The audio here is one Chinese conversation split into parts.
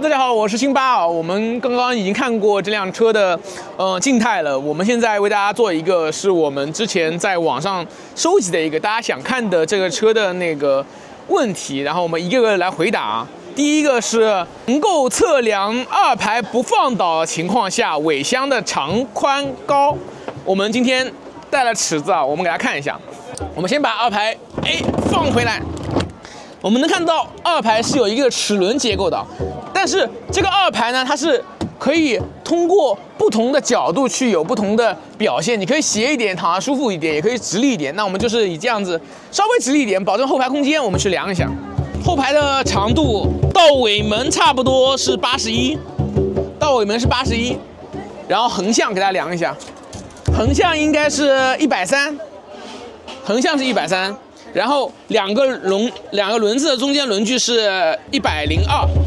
大家好，我是辛巴啊。我们刚刚已经看过这辆车的静态了，我们现在为大家做一个是我们之前在网上收集的一个大家想看的这个车的那个问题，然后我们一个个来回答。第一个是能够测量二排不放倒情况下尾箱的长宽高。我们今天带了尺子啊，我们给大家看一下。我们先把二排放回来，我们能看到二排是有一个齿轮结构的。但是这个二排呢，它是可以通过不同的角度去有不同的表现。你可以斜一点，躺着舒服一点，也可以直立一点。那我们就是以这样子稍微直立一点，保证后排空间。我们去量一下，后排的长度到尾门差不多是81，到尾门是81。然后横向给大家量一下，横向应该是130，横向是130。然后两个轮子的中间轮距是102，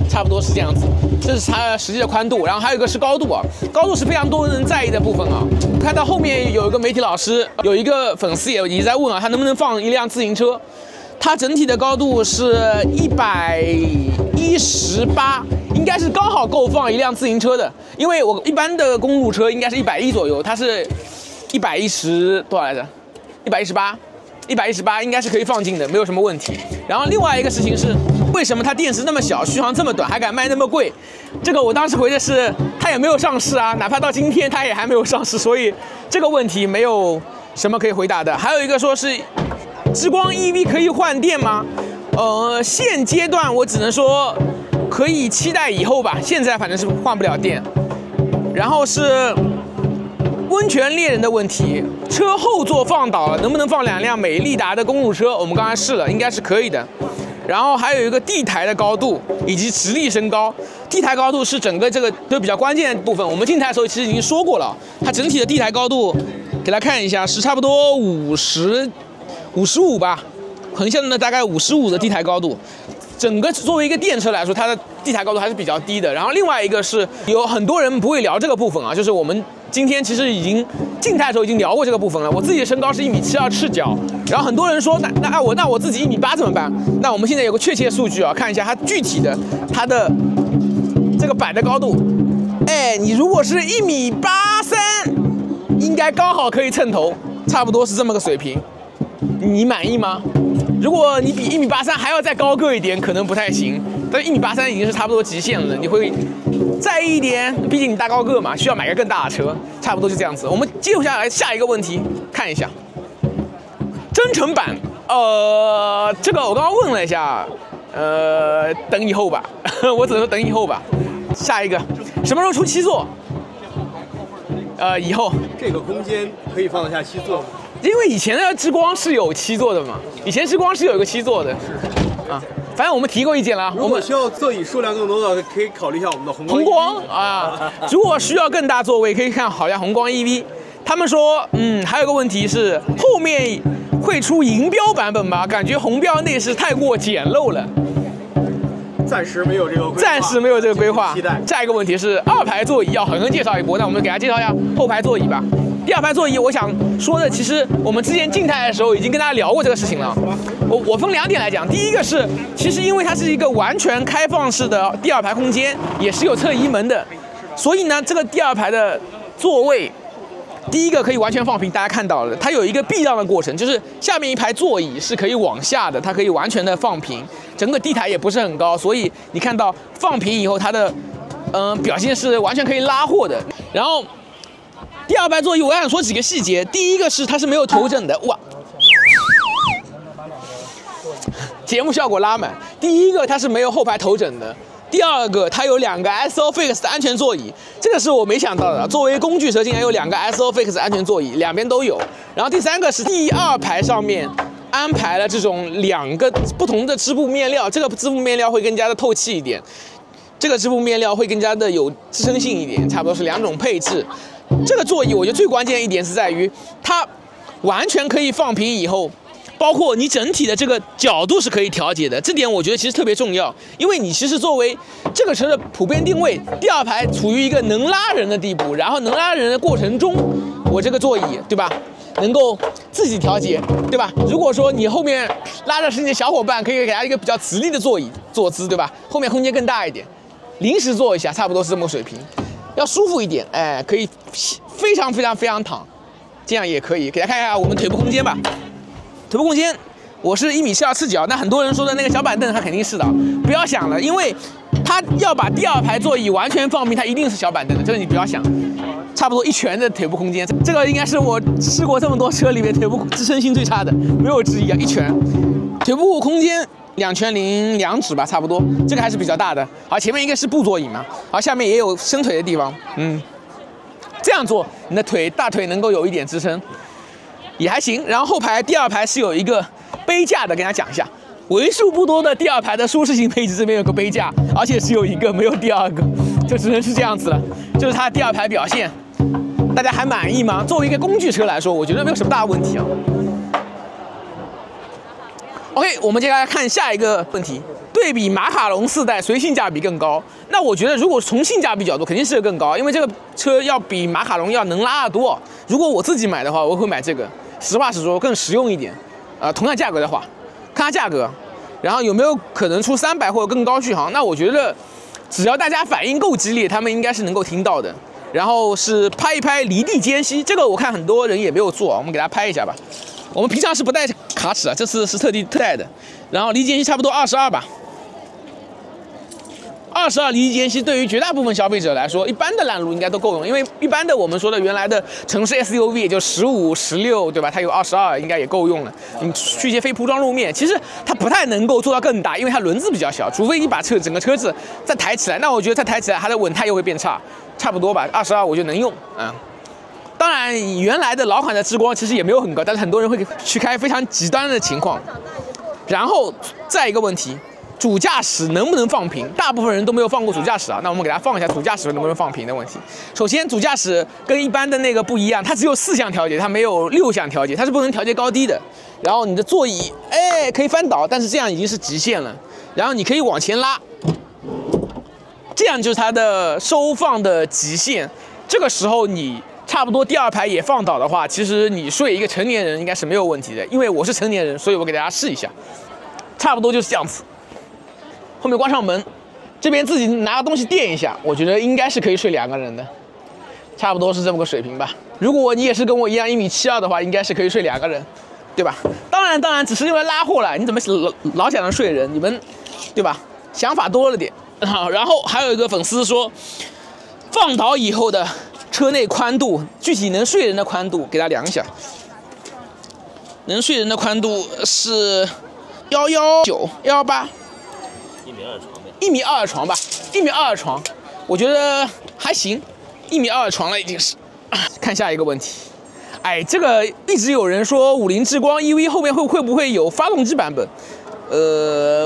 差不多是这样子，这是它实际的宽度。然后还有一个是高度啊，高度是非常多人在意的部分啊。看到后面有一个媒体老师，有一个粉丝也在问啊，他能不能放一辆自行车？它整体的高度是118，应该是刚好够放一辆自行车的。因为我一般的公路车应该是110左右，它是110多少来着？118应该是可以放进的，没有什么问题。然后另外一个事情是，为什么它电池那么小，续航这么短，还敢卖那么贵？这个我当时回的是，它也没有上市啊，哪怕到今天它也还没有上市，所以这个问题没有什么可以回答的。还有一个说是，之光 EV 可以换电吗？现阶段我只能说可以期待以后吧，现在反正是换不了电。然后是温泉猎人的问题，车后座放倒了，能不能放2辆美利达的公路车？我们刚才试了，应该是可以的。然后还有一个地台的高度以及直立升高，地台高度是整个这个都比较关键的部分。我们进台的时候其实已经说过了，它整体的地台高度给大家看一下，是差不多55吧，横向的大概55的地台高度。整个作为一个电车来说，它的地台高度还是比较低的。然后另外一个是有很多人不会聊这个部分啊，就是我们今天其实已经静态的时候已经聊过这个部分了。我自己的身高是1.72米赤脚，然后很多人说那我自己1.8米怎么办？那我们现在有个确切数据啊，看一下它具体的它的这个板的高度。你如果是1.83米，应该刚好可以蹭头，差不多是这么个水平。你满意吗？如果你比1.83米还要再高个一点，可能不太行。但1.83米已经是差不多极限了，你会在意一点，毕竟你大高个嘛，需要买个更大的车，差不多就这样子。我们接下来下一个问题，看一下增程版。这个我刚刚问了一下，等以后吧，我只能说等以后吧。下一个，什么时候出7座？以后。这个空间可以放得下7座吗？因为以前的之光是有7座的嘛，以前之光是有一个7座的，啊，反正我们提过意见了。如果需要座椅数量更多的，可以考虑一下我们的红光啊。如果需要更大座位，可以看好像红光 EV。他们说，还有个问题是后面会出银标版本吗？感觉红标内饰太过简陋了。暂时没有这个规划。期待。下一个问题是二排座椅要狠狠介绍一波，那我们给大家介绍一下后排座椅吧。第二排座椅，我想说的，其实我们之前静态的时候已经跟大家聊过这个事情了。我分2点来讲，第一个是，其实因为它是一个完全开放式的第二排空间，也是有侧移门的，所以呢，这个第二排的座位，第一个可以完全放平，大家看到了，它有一个避让的过程，就是下面一排座椅是可以往下的，它可以完全的放平，整个地台也不是很高，所以你看到放平以后，它的表现是完全可以拉货的。然后第二排座椅，我想说几个细节。第一个是它是没有头枕的，哇，节目效果拉满。第一个它是没有后排头枕的，第二个它有2个 SOFIX 的安全座椅，这个是我没想到的。作为工具车，竟然有2个 SOFIX 安全座椅，两边都有。然后第3个是第2排上面安排了这种2个不同的织布面料，这个织布面料会更加的透气一点，这个织布面料会更加的有支撑性一点，差不多是2种配置。这个座椅我觉得最关键一点是在于它完全可以放平以后，包括你整体的这个角度是可以调节的，这点我觉得其实特别重要。因为你其实作为这个车的普遍定位，第2排处于一个能拉人的地步，然后能拉人的过程中，我这个座椅对吧，能够自己调节，对吧？如果说你后面拉着是你的小伙伴，可以给他一个比较直立的座椅坐姿，对吧？后面空间更大一点。临时坐一下，差不多是这么个水平，要舒服一点，哎，可以非常躺，这样也可以。给大家看一下我们腿部空间吧，腿部空间。我是1.72米赤脚，那很多人说的那个小板凳，它肯定是的，不要想了，因为它要把第2排座椅完全放平，它一定是小板凳的，这个你不要想。差不多1拳的腿部空间，这个应该是我试过这么多车里面腿部支撑性最差的，没有之一啊，1拳。腿部空间2拳0 2指吧，差不多，这个还是比较大的。好，前面一个是布座椅嘛，好，下面也有伸腿的地方，这样做你的大腿能够有一点支撑，也还行。然后后排第2排是有一个杯架的，跟大家讲一下，为数不多的第2排的舒适性配置，这边有个杯架，而且只有1个，没有第2个，就只能是这样子了。就是它第2排表现，大家还满意吗？作为一个工具车来说，我觉得没有什么大问题啊。OK， 我们接下来看下一个问题，对比马卡龙4代，谁性价比更高？那我觉得如果从性价比角度，肯定是更高，因为这个车要比马卡龙要能拉得多。如果我自己买的话，我会买这个，实话实说更实用一点。同样价格的话，看它价格，然后有没有可能出300或者更高续航？那我觉得只要大家反应够激烈，他们应该是能够听到的。然后是拍一拍离地间隙，这个我看很多人也没有做，我们给大家拍一下吧。我们平常是不带卡尺啊，这次是特带的。然后离地间隙差不多22吧，22离地间隙对于绝大部分消费者来说，一般的烂路应该都够用，因为一般的我们说的原来的城市 SUV 也就15、16，对吧？它有22，应该也够用了。你去一些非铺装路面，其实它不太能够做到更大，因为它轮子比较小，除非你把整个车子再抬起来，那我觉得再抬起来它的稳态又会变差，差不多吧，22我觉得能用啊。当然，原来的老款的之光其实也没有很高，但是很多人会去开非常极端的情况。然后再一个问题，主驾驶能不能放平？大部分人都没有放过主驾驶啊，那我们给它放一下主驾驶能不能放平的问题。首先，主驾驶跟一般的那个不一样，它只有4项调节，它没有6项调节，它是不能调节高低的。然后你的座椅，可以翻倒，但是这样已经是极限了。然后你可以往前拉，这样就是它的收放的极限。这个时候你差不多第2排也放倒的话，其实你睡一个成年人应该是没有问题的。因为我是成年人，所以我给大家试一下，差不多就是这样子。后面关上门，这边自己拿个东西垫一下，我觉得应该是可以睡2个人的，差不多是这么个水平吧。如果你也是跟我一样1.72米的话，应该是可以睡2个人，对吧？当然只是用来拉货了，你怎么老想着睡人？你们对吧？想法多了点。好，然后还有一个粉丝说，放倒以后的车内宽度，具体能睡人的宽度，给他量一下。能睡人的宽度是119、118，1.2米床吧，1.2米床，我觉得还行，1.2米床了已经是。看下一个问题，这个一直有人说50之光 EV 后面会不会有发动机版本？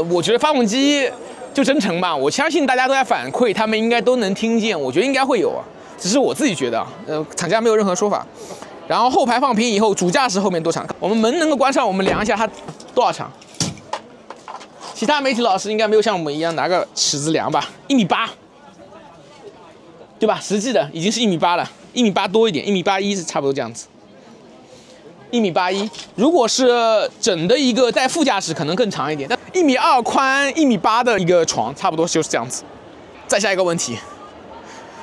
我觉得发动机就真诚吧，我相信大家都在反馈，他们应该都能听见，我觉得应该会有啊。只是我自己觉得厂家没有任何说法。然后后排放平以后，主驾驶后面多长？我们门能够关上，我们量一下它多少长。其他媒体老师应该没有像我们一样拿个尺子量吧，1.8米，对吧？实际的已经是1.8米了，1.8米多一点，1.81米是差不多这样子。1.81米，如果是整的一个带副驾驶可能更长一点，但1.2米宽1.8米的一个床，差不多就是这样子。再下一个问题。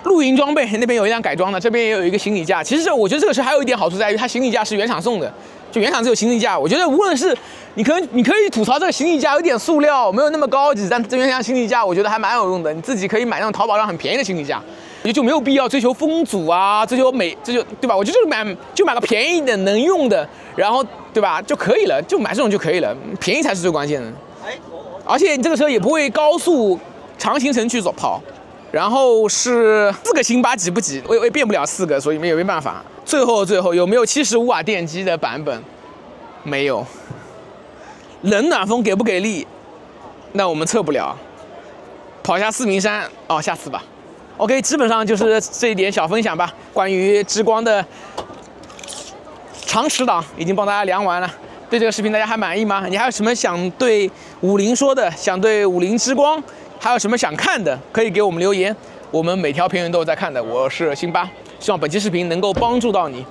露营装备那边有一辆改装的，这边也有一个行李架。其实我觉得这个车还有一点好处在于，它行李架是原厂送的，就原厂只有行李架。我觉得无论是你可以吐槽这个行李架有点塑料，没有那么高级，但这边像行李架，我觉得还蛮有用的。你自己可以买那种淘宝上很便宜的行李架，也就没有必要追求风阻啊，追求美，这就对吧？我就是买个便宜的能用的，然后对吧就可以了，就买这种就可以了，便宜才是最关键的。而且你这个车也不会高速长行程去跑。然后是4个辛巴挤不挤？我也变不了4个，所以没办法。最后有没有75瓦电机的版本？没有。冷暖风给不给力？那我们测不了。跑下4名山下次吧。OK， 基本上就是这一点小分享吧。关于之光的长尺档已经帮大家量完了。对这个视频大家还满意吗？你还有什么想对50说的？想对50之光？还有什么想看的，可以给我们留言，我们每条评论都有在看的。我是辛巴，希望本期视频能够帮助到你。